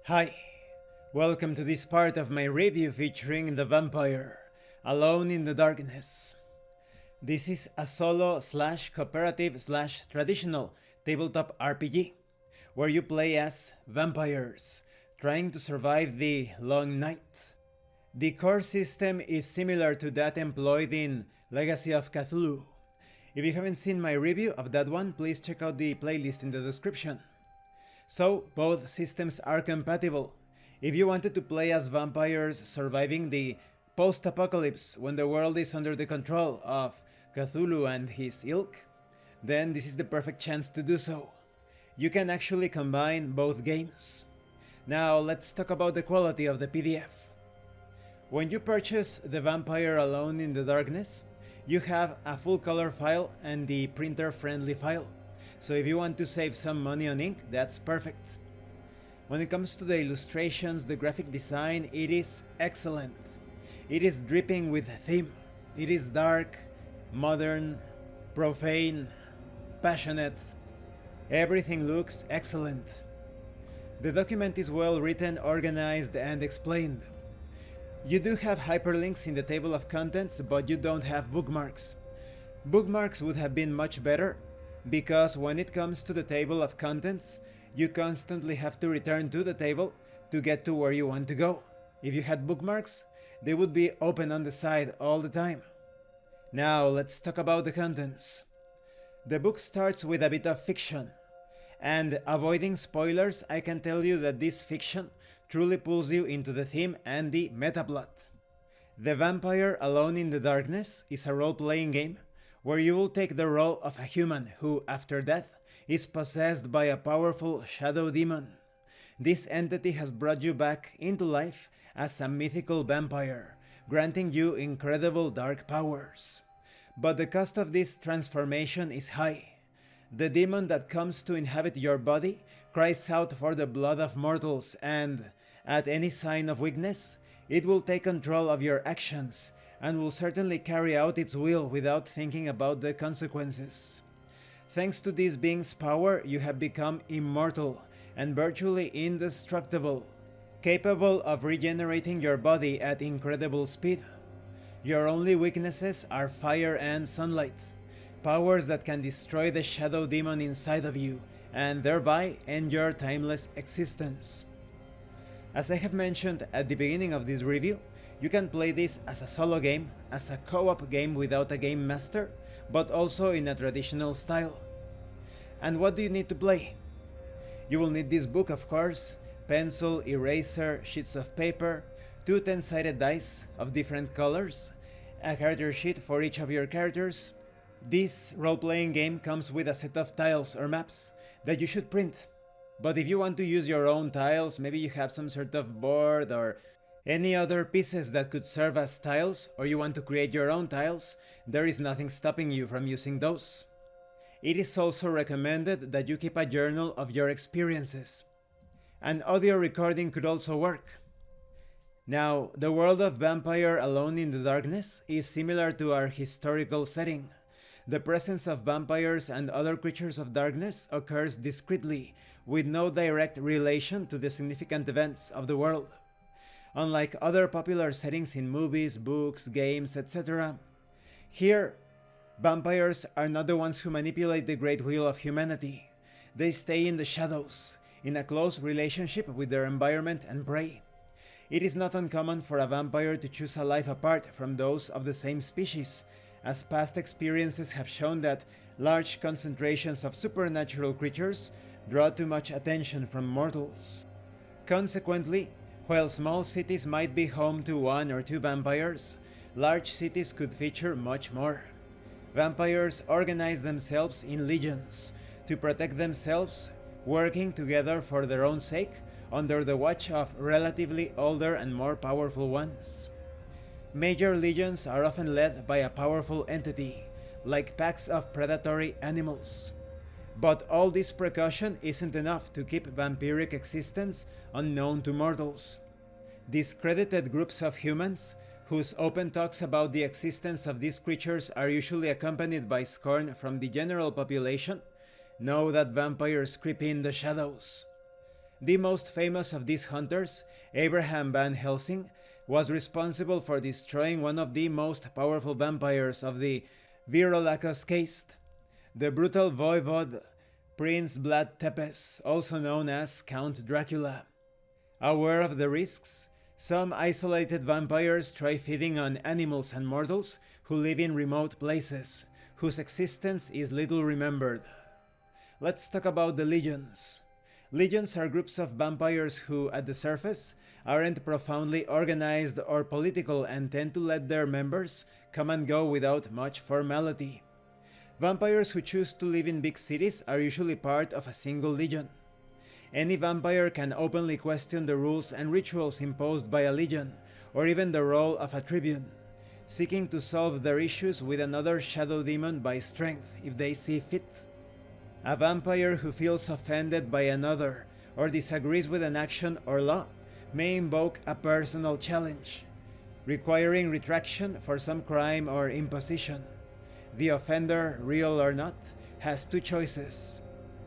Hi, welcome to this part of my review featuring the vampire, Alone in the Darkness. This is a solo slash cooperative slash traditional tabletop RPG, where you play as vampires, trying to survive the long night. The core system is similar to that employed in Legacy of Cthulhu. If you haven't seen my review of that one, please check out the playlist in the description. So, both systems are compatible. If you wanted to play as vampires surviving the post-apocalypse when the world is under the control of Cthulhu and his ilk, then this is the perfect chance to do so. You can actually combine both games. Now let's talk about the quality of the PDF. When you purchase The Vampire Alone in the Darkness, you have a full color file and the printer-friendly file. So if you want to save some money on ink, that's perfect. When it comes to the illustrations, the graphic design, it is excellent. It is dripping with theme. It is dark, modern, profane, passionate. Everything looks excellent. The document is well written, organized, and explained. You do have hyperlinks in the table of contents, but you don't have bookmarks. Bookmarks would have been much better, because when it comes to the table of contents, you constantly have to return to the table to get to where you want to go. If you had bookmarks, they would be open on the side all the time. Now let's talk about the contents. The book starts with a bit of fiction, and avoiding spoilers, I can tell you that this fiction truly pulls you into the theme and the metaplot. The Vampire Alone in the Darkness is a role-playing game where you will take the role of a human who, after death, is possessed by a powerful shadow demon. This entity has brought you back into life as a mythical vampire, granting you incredible dark powers. But the cost of this transformation is high. The demon that comes to inhabit your body cries out for the blood of mortals, and, at any sign of weakness, it will take control of your actions and will certainly carry out its will without thinking about the consequences. Thanks to this being's power, you have become immortal and virtually indestructible, capable of regenerating your body at incredible speed. Your only weaknesses are fire and sunlight, powers that can destroy the shadow demon inside of you and thereby end your timeless existence. As I have mentioned at the beginning of this review, you can play this as a solo game, as a co-op game without a game master, but also in a traditional style. And what do you need to play? You will need this book, of course, pencil, eraser, sheets of paper, 2 10-sided dice of different colors, a character sheet for each of your characters. This role-playing game comes with a set of tiles or maps that you should print. But if you want to use your own tiles, maybe you have some sort of board or any other pieces that could serve as tiles, or you want to create your own tiles, there is nothing stopping you from using those. It is also recommended that you keep a journal of your experiences. An audio recording could also work. Now, the world of Vampire Alone in the Darkness is similar to our historical setting. The presence of vampires and other creatures of darkness occurs discreetly, with no direct relation to the significant events of the world. Unlike other popular settings in movies, books, games, etc., here, vampires are not the ones who manipulate the great wheel of humanity. They stay in the shadows, in a close relationship with their environment and prey. It is not uncommon for a vampire to choose a life apart from those of the same species, as past experiences have shown that large concentrations of supernatural creatures draw too much attention from mortals. Consequently, while small cities might be home to 1 or 2 vampires, large cities could feature much more. Vampires organize themselves in legions to protect themselves, working together for their own sake under the watch of relatively older and more powerful ones. Major legions are often led by a powerful entity, like packs of predatory animals. But all this precaution isn't enough to keep vampiric existence unknown to mortals. Discredited groups of humans, whose open talks about the existence of these creatures are usually accompanied by scorn from the general population, know that vampires creep in the shadows. The most famous of these hunters, Abraham Van Helsing, was responsible for destroying one of the most powerful vampires of the Virolacos caste, the brutal voivode Prince Vlad Tepes, also known as Count Dracula. Aware of the risks, some isolated vampires try feeding on animals and mortals who live in remote places, whose existence is little remembered. Let's talk about the legions. Legions are groups of vampires who, at the surface, aren't profoundly organized or political and tend to let their members come and go without much formality. Vampires who choose to live in big cities are usually part of a single legion. Any vampire can openly question the rules and rituals imposed by a legion, or even the role of a tribune, seeking to solve their issues with another shadow demon by strength if they see fit. A vampire who feels offended by another or disagrees with an action or law may invoke a personal challenge, requiring retraction for some crime or imposition. The offender, real or not, has two choices: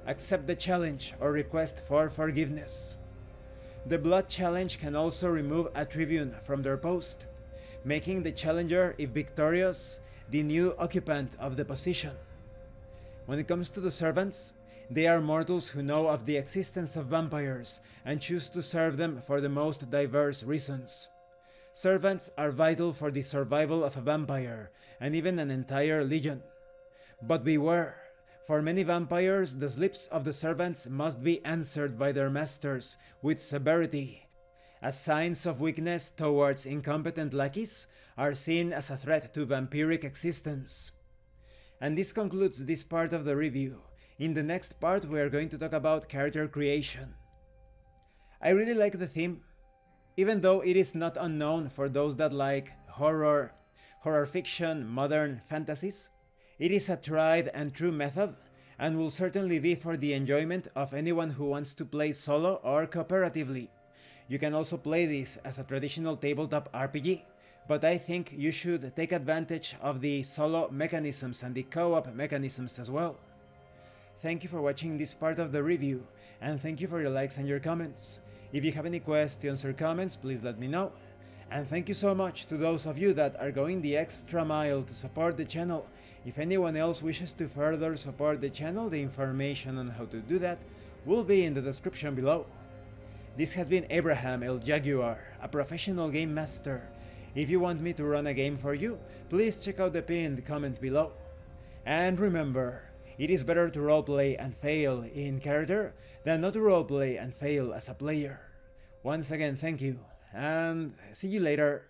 accept the challenge or request for forgiveness. The blood challenge can also remove a tribune from their post, making the challenger, if victorious, the new occupant of the position. When it comes to the servants, they are mortals who know of the existence of vampires and choose to serve them for the most diverse reasons. Servants are vital for the survival of a vampire and even an entire legion. But beware, for many vampires, the slips of the servants must be answered by their masters with severity, as signs of weakness towards incompetent lackeys are seen as a threat to vampiric existence. And this concludes this part of the review. In the next part we are going to talk about character creation. I really like the theme, even though it is not unknown for those that like horror fiction, modern fantasies. It is a tried and true method and will certainly be for the enjoyment of anyone who wants to play solo or cooperatively. You can also play this as a traditional tabletop RPG, but I think you should take advantage of the solo mechanisms and the co-op mechanisms as well. Thank you for watching this part of the review, and thank you for your likes and your comments. If you have any questions or comments, please let me know. And thank you so much to those of you that are going the extra mile to support the channel. If anyone else wishes to further support the channel, the information on how to do that will be in the description below. This has been Abraham El Jaguar, a professional game master. If you want me to run a game for you, please check out the pinned comment below. And remember, it is better to roleplay and fail in character than not to roleplay and fail as a player. Once again, thank you, and see you later.